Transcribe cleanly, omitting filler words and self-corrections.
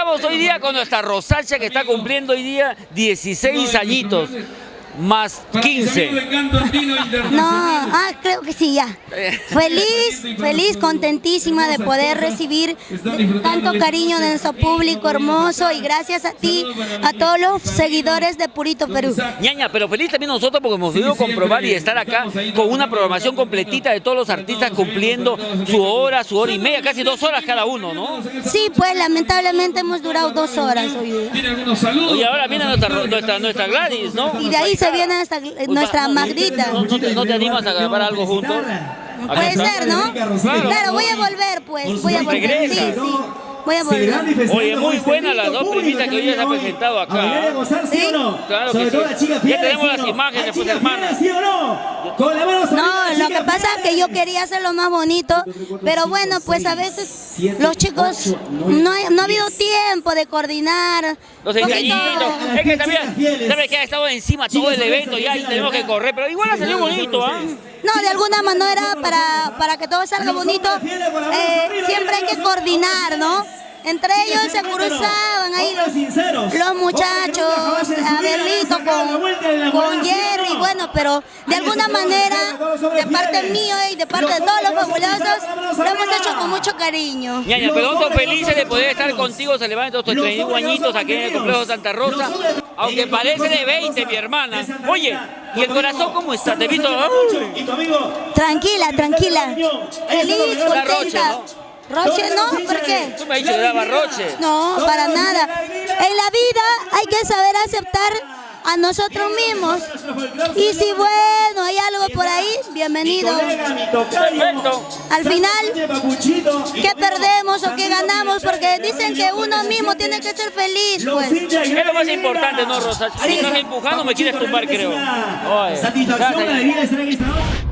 Estamos hoy día con nuestra Rosacha, que está cumpliendo hoy día 16 añitos, más 15. No, creo que sí, ya. Feliz, contentísima de poder recibir tanto cariño de nuestro público hermoso y gracias a ti, a todos los seguidores de Purito Perú. Ñaña, pero feliz también nosotros porque hemos podido comprobar y estar acá con una programación completita de todos los artistas cumpliendo su hora y media, casi 2 horas cada uno, ¿no? Sí, pues lamentablemente hemos durado 2 horas hoy día. Y ahora viene nuestra Gladys, ¿no? Y de ahí se viene nuestra Magdita. ¿No te animas a grabar algo juntos? Puede ser, ¿no? Claro, voy a volver, pues. Voy a volver. Sí, sí. Voy a volver. Oye, muy buenas las dos primitas que hoy se han presentado acá. ¿Sí? Claro que sí. Ya tenemos las imágenes, pues, hermanas. No, lo que pasa es que yo quería hacerlo más bonito, pero bueno, pues a veces los chicos no ha habido tiempo de coordinar. Los engañitos. Es que también, ¿sabes que ha estado encima todo el evento ya y tenemos que correr? Pero igual ha salido bonito, ¿ah? No, de alguna manera, para que todo salga bonito, siempre hay que coordinar, ¿no? Entre ellos se cruzaban ahí los muchachos, Abelito con Jerry, bueno, pero de alguna manera, de parte mía y de parte de todos los fabulosos, lo hemos hecho con mucho cariño. Ñaña, pero nosotros felices de poder estar contigo, se levantan estos 31 añitos aquí en el complejo Santa Rosa, aunque parece de 20, mi hermana. Oye, ¿y el corazón cómo está? Te he visto. Tranquila. Feliz, contenta. Roche, ¿no? ¿Por qué? Tú me has dicho que daba Roche. No, para nada. En la vida hay que saber aceptar a nosotros mismos. Y si bueno, hay algo por ahí, bienvenido. Perfecto. Al final, ¿qué perdemos o qué ganamos? Porque dicen que uno mismo tiene que ser feliz, pues. Es lo más importante, ¿no, Rosa? Si me estás empujando, me quieres tumbar, creo. Oye, Satisfacción, alegría de estar en esta noche.